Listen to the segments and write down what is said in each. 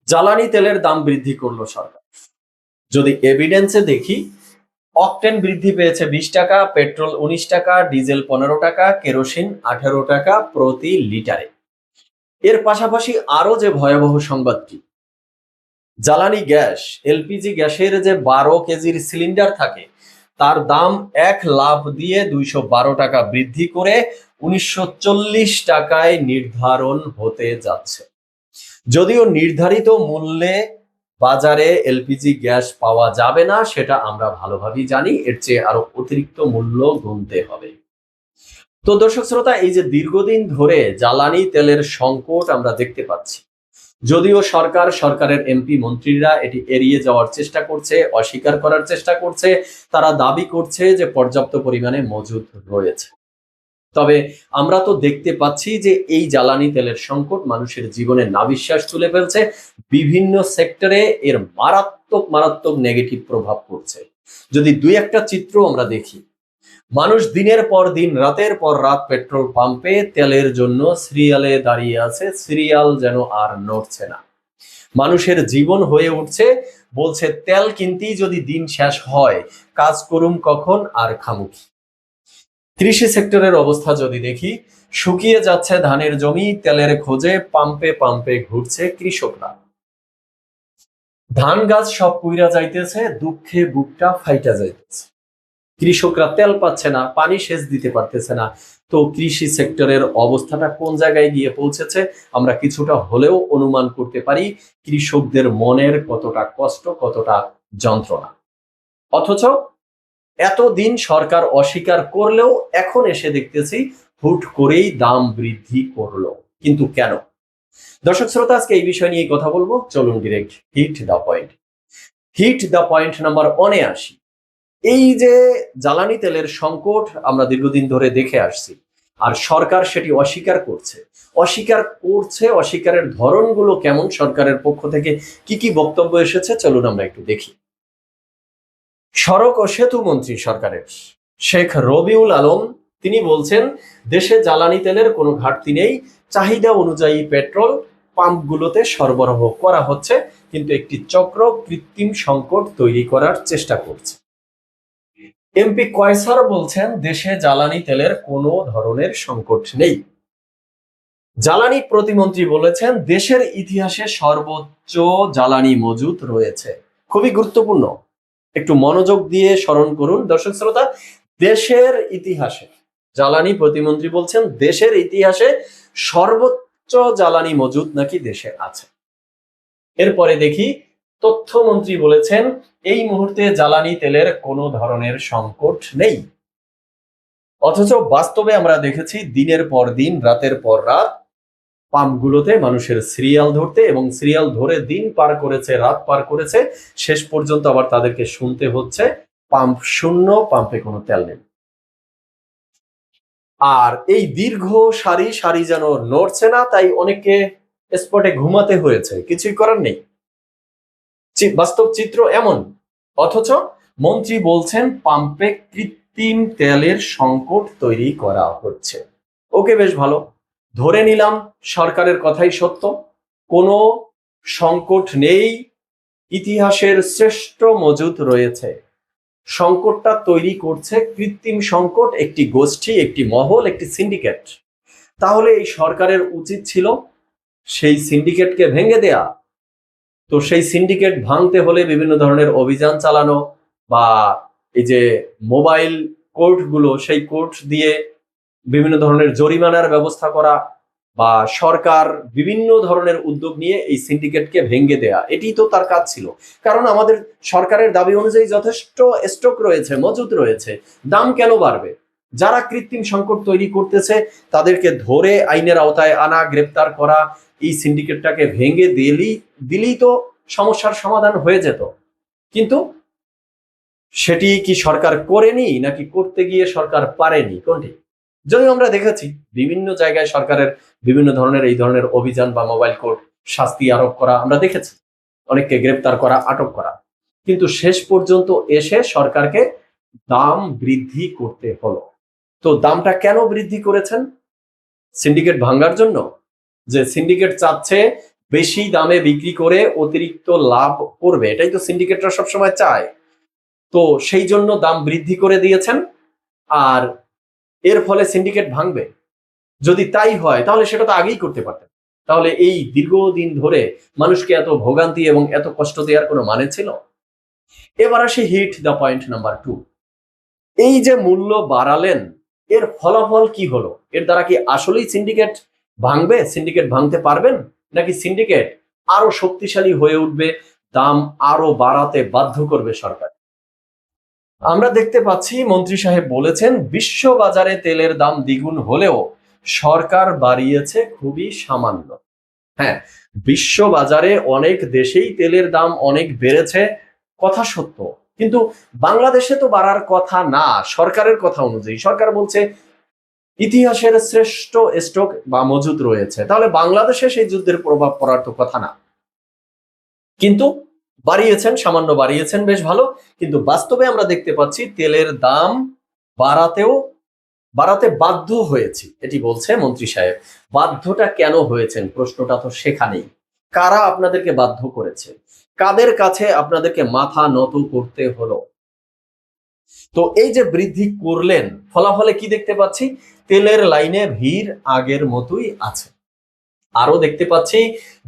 জ্বালানি তেলের দাম বৃদ্ধি করলো সরকার। যদি এভিডেন্সে দেখি, অকটেন বৃদ্ধি পেয়েছে 20 টাকা, পেট্রোল 19 টাকা, ডিজেল 15 টাকা, কেরোসিন 18 টাকা প্রতি লিটারে। এর পাশাপাশি আরো যে ভয়াবহ সংবাদটি, জ্বালানি গ্যাস, এলপিজি গ্যাসের যে 12 কেজির সিলিন্ডার থাকে, তার দাম 1 লাফ দিয়ে 212 টাকা বৃদ্ধি করে 1940 টাকায় নির্ধারণ হতে যাচ্ছে। যদিও নির্ধারিত মূল্যে বাজারে এলপিজি গ্যাস পাওয়া যাবে না, সেটা আমরা ভালোভাবেই জানি। এর চেয়ে আরো অতিরিক্ত মূল্য গুনতে হবে। তো দর্শক শ্রোতা, এই যে দীর্ঘদিন ধরে জ্বালানি তেলের সংকট আমরা দেখতে পাচ্ছি, যদিও সরকারের এমপি মন্ত্রীরা এটি এড়িয়ে যাওয়ার চেষ্টা করছে, অস্বীকার করার চেষ্টা করছে। তারা দাবি করছে যে পর্যাপ্ত পরিমাণে মজুদ রয়েছে। তবে আমরা তো দেখতে পাচ্ছি যে এই জ্বালানি তেলের সংকট মানুষের জীবনে নাভিশ্বাস তুলে ফেলছে। বিভিন্ন সেক্টরে এর মারাত্মক মারাত্মক নেগেটিভ প্রভাব পড়ছে। যদি দুই একটা চিত্র আমরা দেখি, মানুষ দিনের পর দিন, রাতের পর রাত পেট্রোল পাম্পে তেলের জন্য সিরিয়ালে দাঁড়িয়ে আছে। সিরিয়াল যেন আর নড়ছে না। মানুষের জীবন হয়ে উঠছে, বলছে তেল কিনতেই যদি দিন শেষ হয়, কাজ করুম কখন আর খামু কি। কৃষি সেক্টরের অবস্থা যদি দেখি, শুকিয়ে যাচ্ছে ধানের জমি, তেলের খোঁজে পাম্পে পাম্পে ঘুরছে কৃষকরা। ধান গাছ সব পুইরা যাইতেছে, দুঃখে বুকটা ফাইটা যাইতেছে। কৃষকরা তেল পাচ্ছে না, পানি সেচ দিতে পারতেছে না। তো কৃষি সেক্টরের অবস্থাটা কোন জায়গায় গিয়ে পৌঁছেছে আমরা কিছুটা হলেও অনুমান করতে পারি। কৃষকদের মনের কতটা কষ্ট, কতটা যন্ত্রণা। অথচ এতদিন সরকার অস্বীকার করলেও এখন এসে দেখতেছি হুট করেই দাম বৃদ্ধি করলো। কিন্তু কেন? দর্শক শ্রোতা, আজকে এই বিষয় নিয়ে কথা বলবো। চলুন direct hit the point. Hit the point number 1-এ আসি। এই যে জ্বালানি তেলের সংকট আমরা দীর্ঘদিন ধরে দেখে আসছি, আর সরকার সেটি অস্বীকার করছে। অস্বীকারের ধরনগুলো কেমন, সরকারের পক্ষ থেকে কি কি বক্তব্য এসেছে, চলুন আমরা একটু দেখি। সড়ক ও সেতু মন্ত্রী সরকারের শেখ রবিউল আলম, তিনি বলছেন দেশে জ্বালানি তেলের কোনো ঘাটতি নেই, চাহিদা অনুযায়ী পেট্রোল পাম্পগুলোতে সরবরাহ করা হচ্ছে, কিন্তু একটি চক্র কৃত্রিম সংকট তৈরি করার চেষ্টা করছে। এমপি কয়সার বলছেন দেশে জ্বালানি তেলের কোনো ধরনের সংকট নেই। জ্বালানি প্রতিমন্ত্রী বলেছেন দেশের ইতিহাসে সর্বোচ্চ জ্বালানি মজুত রয়েছে। খুবই গুরুত্বপূর্ণ, একটু মনোযোগ দিয়ে স্মরণ করুন দর্শক শ্রোতা। দেশের ইতিহাসে, জ্বালানি প্রতিমন্ত্রী বলছেন দেশের ইতিহাসে সর্বোচ্চ জ্বালানি মজুত নাকি দেশে আছে। এরপরে দেখি, তথ্যমন্ত্রী বলেছেন এই মুহূর্তে জ্বালানি তেলের কোনো ধরনের সংকট নেই। অথচ বাস্তবে আমরা দেখেছি দিনের পর দিন, রাতের পর রাত পাম্পগুলোতে মানুষের সিরিয়াল ধরতে, এবং সিরিয়াল ধরে দিন পার করেছে, রাত পার করেছে, শেষ পর্যন্ত আবার তাদেরকে শুনতে হচ্ছে পাম্প শূন্য, পাম্পে কোনো তেল নেই। আর এই দীর্ঘ সারি সারি যেন নড়ছে না, তাই অনেকে স্পটে ঘুমাতে হয়েছে, কিছুই করার নেই। বাস্তব চিত্র এমন। অথচ মন্ত্রী বলছেন পাম্পে কৃত্রিম তেলের সংকট তৈরি করা হচ্ছে। ওকে, বেশ ভালো, ধরে নিলাম সরকারের কথাই সত্য, কোনো সংকট নেই, ইতিহাসের শ্রেষ্ঠ মজুদ রয়েছে। সংকটটা তৈরি করছে কৃত্রিম সংকট একটি গোষ্ঠী, একটি মহল, একটি সিন্ডিকেট। তাহলে এই সরকারের উচিত ছিল সেই সিন্ডিকেটকে ভেঙে দেয়া। তো সেই সিন্ডিকেট ভাঙতে হলে বিভিন্ন ধরনের অভিযান চালানো, বা এই যে মোবাইল কোর্টগুলো, সেই কোর্ট দিয়ে বিভিন্ন ধরনের জরিমানার ব্যবস্থা করা, বা সরকার বিভিন্ন ধরনের উদ্যোগ নিয়ে এই সিন্ডিকেটকে ভেঙে দেয়া, এটি তো তার কাজ ছিল। কারণ আমাদের সরকারের দাবি অনুযায়ী যথেষ্ট স্টক রয়েছে, মজুদ রয়েছে, দাম কেন বাড়বে? যারা কৃত্রিম সংকট তৈরি করতেছে তাদেরকে ধরে আইনের আওতায় আনা, গ্রেপ্তার করা, এই সিন্ডিকেটটাকে ভেঙে দিলেই তো সমস্যার সমাধান হয়ে যেত। কিন্তু সেটি কি সরকার করেনি, নাকি করতে গিয়ে সরকার পারেনি, কোনটি? যদিও আমরা দেখেছি বিভিন্ন জায়গায় সরকারের বিভিন্ন ধরনের এই ধরনের অভিযান বা মোবাইল কোর্ট, শাস্তি আরোপ করা আমরা দেখেছি, অনেককে গ্রেপ্তার করা, আটক করা। কিন্তু শেষ পর্যন্ত এসে সরকারকে দাম বৃদ্ধি করতে হলো। তো দামটা কেন বৃদ্ধি করেছেন? সিন্ডিকেট ভাঙার জন্য? যে সিন্ডিকেট চাচ্ছে বেশি দামে বিক্রি করে অতিরিক্ত লাভ করবে, এটাই তো সিন্ডিকেটরা সবসময় চায়। তো সেই জন্য দাম বৃদ্ধি করে দিয়েছেন, আর এর ফলে সিন্ডিকেট ভাঙবে। যদি তাই হয় তাহলে সেটা তো আগেই করতে পারতেন। তাহলে এই দীর্ঘদিন ধরে মানুষকে এত ভোগান্তি এবং এত কষ্ট দেওয়ার কোনো মানে ছিল? এবার আসি হিট দ্য পয়েন্ট নাম্বার 2। এই যে মূল্য বাড়ালেন, এর ফলাফল কি হলো? এর দ্বারা কি আসলেই সিন্ডিকেট ভাঙবে? সিন্ডিকেট ভাঙতে পারবেন, নাকি সিন্ডিকেট আরো শক্তিশালী হয়ে উঠবে, দাম আরো বাড়াতে বাধ্য করবে সরকার? আমরা দেখতে পাচ্ছি মন্ত্রী সাহেব বলেছেন বিশ্ব বাজারে তেলের দাম দ্বিগুণ হলেও সরকার বাড়িয়েছে খুবই সামান্য। হ্যাঁ, বিশ্ব বাজারে অনেক দেশেই তেলের দাম অনেক বেড়েছে, কথা সত্য, কিন্তু বাংলাদেশে তো বাড়ার কথা না। সরকারের কথা অনুযায়ী সরকার বলছে ইতিহাসের শ্রেষ্ঠ স্টক বা মজুদ রয়েছে, তাহলে বাংলাদেশে সেই যুদ্ধের প্রভাব পড়ার তো কথা না। কিন্তু বাড়িয়েছেন, সামান্য বাড়িয়েছেন, বেশ ভালো। কিন্তু বাস্তবে আমরা দেখতে পাচ্ছি তেলের দাম বাড়াতে বাধ্য হয়েছি, এটি বলছে মন্ত্রী সাহেব। বাধ্যটা কেন হয়েছেন, প্রশ্নটা তো সেখানেই। কারা আপনাদেরকে বাধ্য করেছে? কাদের কাছে আপনাদেরকে মাথা নত করতে হলো? তো এই যে বৃদ্ধি করলেন, ফলাফলে কি দেখতে পাচ্ছি? তেলের লাইনে ভিড় আগের মতোই আছে। আরো দেখতে পাচ্ছি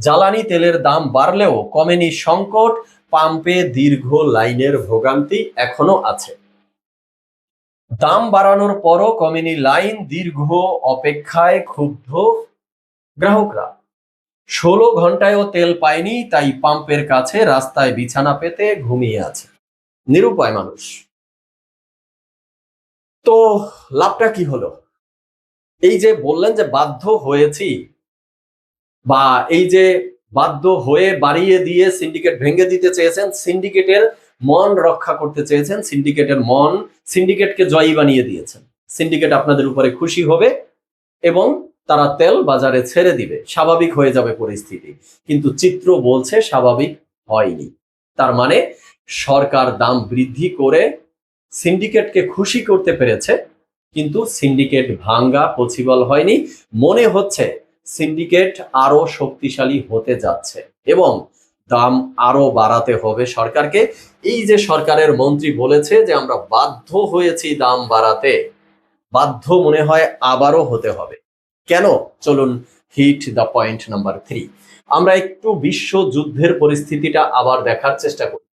জ্বালানি তেলের দাম বাড়লেও কমেনি সংকট, পাম্পে দীর্ঘ লাইনের ভোগান্তি এখনো আছে। দাম বাড়ানোর পরও কমেনি লাইন, দীর্ঘ অপেক্ষায় ক্ষুব্ধ গ্রাহকরা। 16 ঘন্টায়ও তেল পায়নি, তাই পাম্পের কাছে রাস্তায় বিছানা পেতে ঘুমিয়ে আছে নিরুপায় মানুষ। তো লাভটা কি হলো? এই যে বললেন যে বাধ্য হয়েছি, বা এই যে বাধ্য হয়ে বাড়িয়ে দিয়ে সিন্ডিকেট ভেঙে দিতে চেয়েছেন, সিন্ডিকেটের মন রক্ষা করতে চেয়েছেন, সিন্ডিকেটকে জয়ী বানিয়ে দিয়েছেন। সিন্ডিকেট আপনাদের উপরে খুশি হবে এবং তারা তেল বাজারে ছেড়ে দিবে, স্বাভাবিক হয়ে যাবে পরিস্থিতি। কিন্তু চিত্র বলছে স্বাভাবিক হয়নি। তার মানে সরকার দাম বৃদ্ধি করে সিন্ডিকেটকে খুশি করতে পেরেছে, কিন্তু সিন্ডিকেট ভাঙ্গা পসিবল হয়নি। মনে হচ্ছে সিন্ডিকেট আরো শক্তিশালী হতে যাচ্ছে এবং দাম আরো বাড়াতে হবে সরকারকে। এই যে সরকারের মন্ত্রী বলেছে যে আমরা বাধ্য হয়েছি দাম বাড়াতে, বাধ্য মনে হয় আবারও হতে হবে। কেন? চলুন হিট দ্য পয়েন্ট নাম্বার 3। আমরা একটু বিশ্বযুদ্ধের পরিস্থিতিটা আবার দেখার চেষ্টা করি।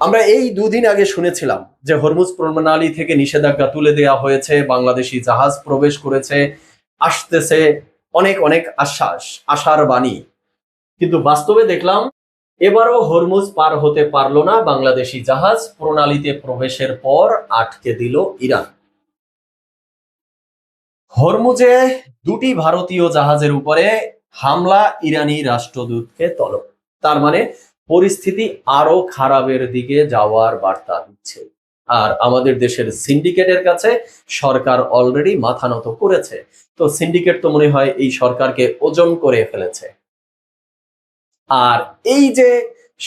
আমরা এই দুদিন আগে শুনেছিলাম যে হরমুজ প্রণালী থেকে নিষেধাজ্ঞা তুলে দেওয়া হয়েছে, বাংলাদেশি জাহাজ প্রবেশ করেছে, আসতেছে, অনেক অনেক আশার বাণী। কিন্তু বাস্তবে দেখলাম এবারও হরমুজ পার হতে পারলো না বাংলাদেশি জাহাজ, প্রণালীতে প্রবেশের পর আটকে দিল ইরান। হরমুজে 2টি ভারতীয় জাহাজের উপরে হামলা, ইরানি রাষ্ট্রদূতকে তলব। তার মানে পরিস্থিতি আরো খারাপের দিকে যাওয়ার বার্তা দিচ্ছে। আর আমাদের দেশের সিন্ডিকেটের কাছে সরকার অলরেডি মাথা নত করেছে। তো সিন্ডিকেট তো মনে হয় এই সরকারকে ওজন করে ফেলেছে। আর এই যে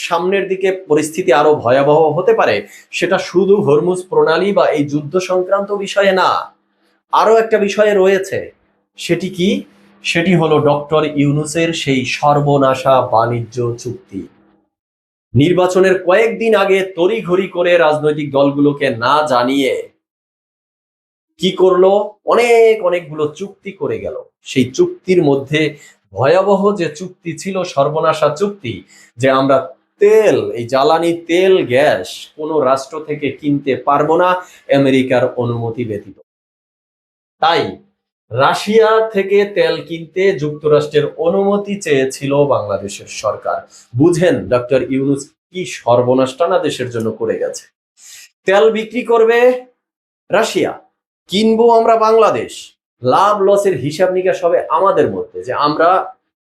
সামনের দিকে পরিস্থিতি আরো ভয়াবহ হতে পারে, সেটা শুধু হরমুজ প্রণালী বা এই যুদ্ধ সংক্রান্ত বিষয়ে না, আরো একটা বিষয়ে রয়েছে। সেটি কি? সেটি হলো ডক্টর ইউনূসের সেই সর্বনাশা বাণিজ্য চুক্তি। নির্বাচনের কয়েকদিন আগে তড়িঘড়ি করে রাজনৈতিক দলগুলোকে না জানিয়ে কি করলো? অনেকগুলো চুক্তি করে গেল। সেই চুক্তির মধ্যে ভয়াবহ যে চুক্তি ছিল, সর্বনাশা চুক্তি, যে আমরা তেল, এই জ্বালানি তেল, গ্যাস কোনো রাষ্ট্র থেকে কিনতে পারবো না আমেরিকার অনুমতি ব্যতীত। তাই রাশিয়া থেকে তেল কিনতে যুক্তরাষ্ট্রের অনুমতি চেয়েছিল বাংলাদেশের সরকার। বুঝেন ডক্টর ইউনূস কি সর্বনাশটা না দেশের জন্য করে গেছে। তেল বিক্রি করবে রাশিয়া, কিনবো আমরা বাংলাদেশ। লাভ লসের হিসাব নিকাশ হবে আমাদের মধ্যে, যে আমরা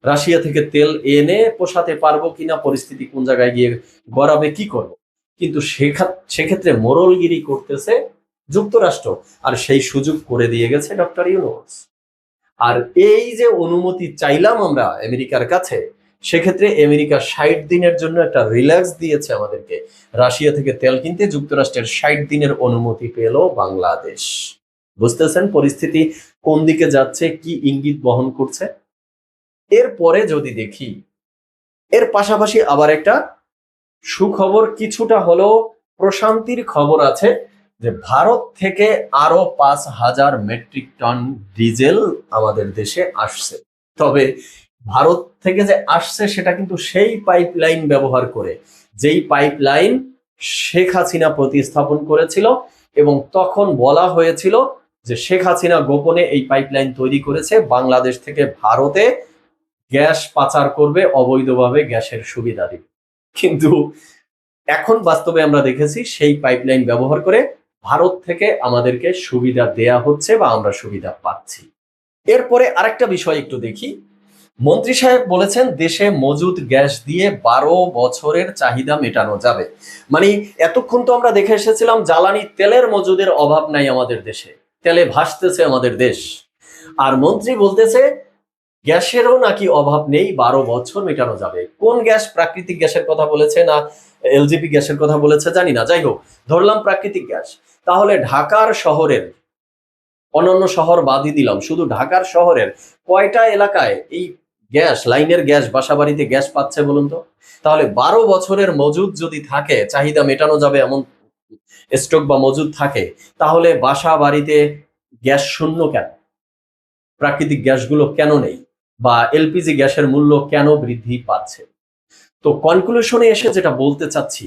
রাশিয়া থেকে তেল এনে পোষাতে পারবো কিনা, পরিস্থিতি কোন জায়গায় গিয়ে গড়াবে, কি করব। কিন্তু সেক্ষেত্রে মোড়লগিরি করতেছে যুক্তরাষ্ট্র, আর সেই সুযোগ করে দিয়ে গেছে ডক্টর ইউনূস। আর এই যে অনুমতি চাইলাম আমরা আমেরিকার কাছে, সেক্ষেত্রে আমেরিকা 60 দিনের জন্য একটা রিল্যাক্স দিয়েছে আমাদেরকে। রাশিয়া থেকে তেল কিনতে যুক্তরাষ্ট্রের 60 দিনের অনুমতি পেল বাংলাদেশ। বুঝতেছেন পরিস্থিতি কোন দিকে যাচ্ছে, কি ইঙ্গিত বহন করছে? এরপরে যদি দেখি এর পাশাপাশি আবার একটা সুখবর, কিছুটা হলেও প্রশান্তির খবর আছে, যে ভারত থেকে আরো 5,000 মেট্রিক টন ডিজেল আমাদের দেশে আসছে। তবে ভারত থেকে যে আসছে সেটা কিন্তু সেই পাইপলাইন ব্যবহার করে, যেই পাইপলাইন শেখ হাসিনা প্রতিস্থাপন করেছিল, এবং তখন বলা হয়েছিল যে শেখ হাসিনা গোপনে এই পাইপলাইন তৈরি করেছে, বাংলাদেশ থেকে ভারতে গ্যাস পাচার করবে, অবৈধভাবে গ্যাসের সুবিধা দিবে। কিন্তু এখন বাস্তবে আমরা দেখেছি সেই পাইপলাইন ব্যবহার করে ভারত থেকে আমাদেরকে সুবিধা দেয়া হচ্ছে বা আমরা সুবিধা পাচ্ছি। এরপরে আরেকটা বিষয় একটু দেখি। মন্ত্রী সাহেব বলেছেন দেশে মজুদ গ্যাস দিয়ে 12 বছরের চাহিদা মেটানো যাবে। মানে এতক্ষণ তো আমরা দেখে এসেছিলাম জ্বালানি তেলের মজুদের অভাব নাই আমাদের দেশে, তেলে ভাসতেছে আমাদের দেশ। আর মন্ত্রী বলতেছে গ্যাসেরও নাকি অভাব নেই, 12 বছর মেটানো যাবে। কোন গ্যাস? প্রাকৃতিক গ্যাসের কথা বলেছে না এলজিপি গ্যাসের কথা বলেছে জানি না, যাই হোক ধরলাম প্রাকৃতিক গ্যাস। তাহলে ঢাকার শহরের, অন্যান্য শহর বাদই দিলাম, শুধু ঢাকার শহরের কয়টা এলাকায় এই গ্যাস, লাইনের গ্যাস, বাসা বাড়িতে গ্যাস পাচ্ছে বলুন তো? তাহলে 12 বছরের মজুদ যদি থাকে, চাহিদা মেটানো যাবে এমন স্টক বা মজুদ থাকে, তাহলে বাসা বাড়িতে গ্যাস শূন্য কেন? প্রাকৃতিক গ্যাসগুলো কেন নেই? বা এলপিজি গ্যাসের মূল্য কেন বৃদ্ধি পাচ্ছে? তো কনক্লুশনে এসে যেটা বলতে চাচ্ছি,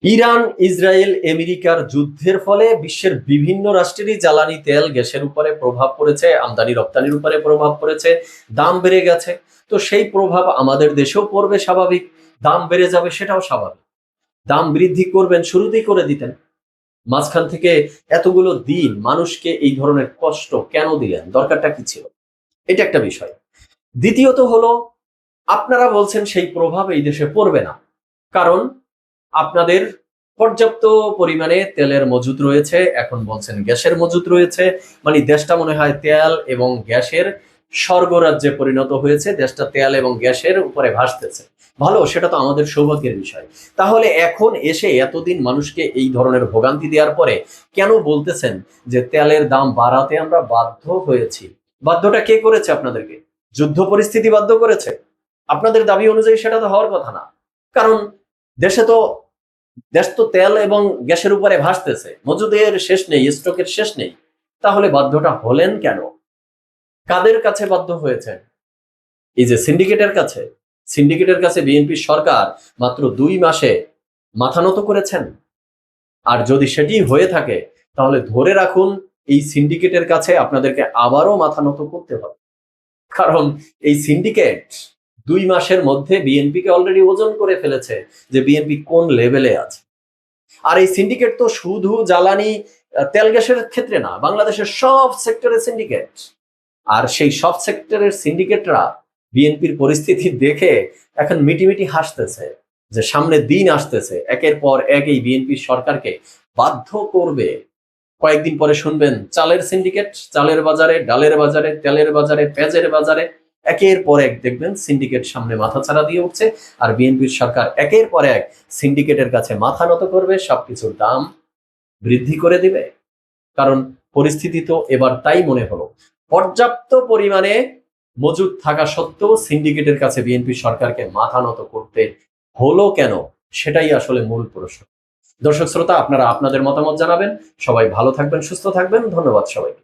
ইরান, ইসরায়েল, আমেরিকার যুদ্ধের ফলে বিশ্বের বিভিন্ন রাষ্ট্রেরই জ্বালানি তেল গ্যাসের উপরে প্রভাব পড়েছে, আমদানি রপ্তানির উপরে প্রভাব পড়েছে, দাম বেড়ে গেছে। তো সেই প্রভাব আমাদের দেশেও পড়বে, স্বাভাবিক। দাম বেড়ে যাবে, সেটাও স্বাভাবিক। দাম বৃদ্ধি করবেন, শুরুতেই করে দিতেন। মাঝখান থেকে এতগুলো দিন মানুষকে এই ধরনের কষ্ট কেন দিলেন? দরকারটা কি ছিল? এটা একটা বিষয়। দ্বিতীয়ত হলো, আপনারা বলছেন সেই প্রভাব এই দেশে পড়বে না, কারণ আপনাদের পর্যাপ্ত পরিমাণে তেলের মজুদ রয়েছে, এখন বলছেন গ্যাসের মজুদ রয়েছে। মানে দেশটা মনে হয় তেল এবং গ্যাসের স্বর্গরাজ্যে পরিণত হয়েছে, দেশটা তেল এবং গ্যাসের উপরে ভাসতেছে। ভালো, সেটা তো আমাদের সৌভাগ্যের বিষয়। তাহলে এখন এসে এতদিন মানুষকে এই ধরনের ভোগান্তি দেওয়ার পরে কেন বলতেছেন যে তেলের দাম বাড়াতে আমরা বাধ্য হয়েছি? বাধ্যটা কে করেছে আপনাদেরকে? যুদ্ধ পরিস্থিতি বাধ্য করেছে? আপনাদের দাবি অনুযায়ী সেটা তো হওয়ার কথা না, কারণ দেশ তো তেল এবং গ্যাসের উপরে ভাসতেছে, মজুদের শেষ নেই, স্টকের শেষ নেই। তাহলে বাধ্যটা হলেন কেন? কাদের কাছে বাধ্য হয়েছেন? এই যে সিন্ডিকেটের কাছে। সিন্ডিকেটের কাছে বিএনপি সরকার মাত্র 2 মাসে মাথা নত করেছেন। আর যদি সেটি হয়ে থাকে, তাহলে ধরে রাখুন এই সিন্ডিকেটের কাছে আপনাদেরকে আবারও মাথা নত করতে হবে। কারণ এই সিন্ডিকেট 2 মাসের মধ্যে বিএনপিকে অলরেডি ওজন করে ফেলেছে যে বিএনপি কোন লেভেলে আছে। আর এই সিন্ডিকেট তো শুধু জ্বালানি তেল গ্যাসের ক্ষেত্রে না, বাংলাদেশের সব সেক্টরের সিন্ডিকেট। আর সেই সব সেক্টরের সিন্ডিকেটরা বিএনপির পরিস্থিতি দেখে এখন মিটিমিটি হাসতেছে যে সামনে দিন আসতেছে, একের পর এক এই বিএনপির সরকারকে বাধ্য করবে। কয়েকদিন পরে শুনবেন চালের সিন্ডিকেট, চালের বাজারে, ডালের বাজারে, তেলের বাজারে, পেঁয়াজের বাজারে একের পর এক দেখবেন সিন্ডিকেট সামনে মাথাছাড়া দিয়ে উঠছে। আর বিএনপির সরকার একের পর এক সিন্ডিকেটের কাছে মাথা নত করবে, সবকিছুর দাম বৃদ্ধি করে দিবে। কারণ পরিস্থিতি তো এবার তাই মনে হলো। পর্যাপ্ত পরিমাণে মজুদ থাকা সত্ত্বেও সিন্ডিকেটের কাছে বিএনপি সরকারকে মাথা নত করতে হলো কেন? সেটাই আসলে মূল প্রশ্ন। দর্শক শ্রোতা, আপনারা আপনাদের মতামত জানাবেন। সবাই ভালো থাকবেন, সুস্থ থাকবেন। ধন্যবাদ সবাইকে।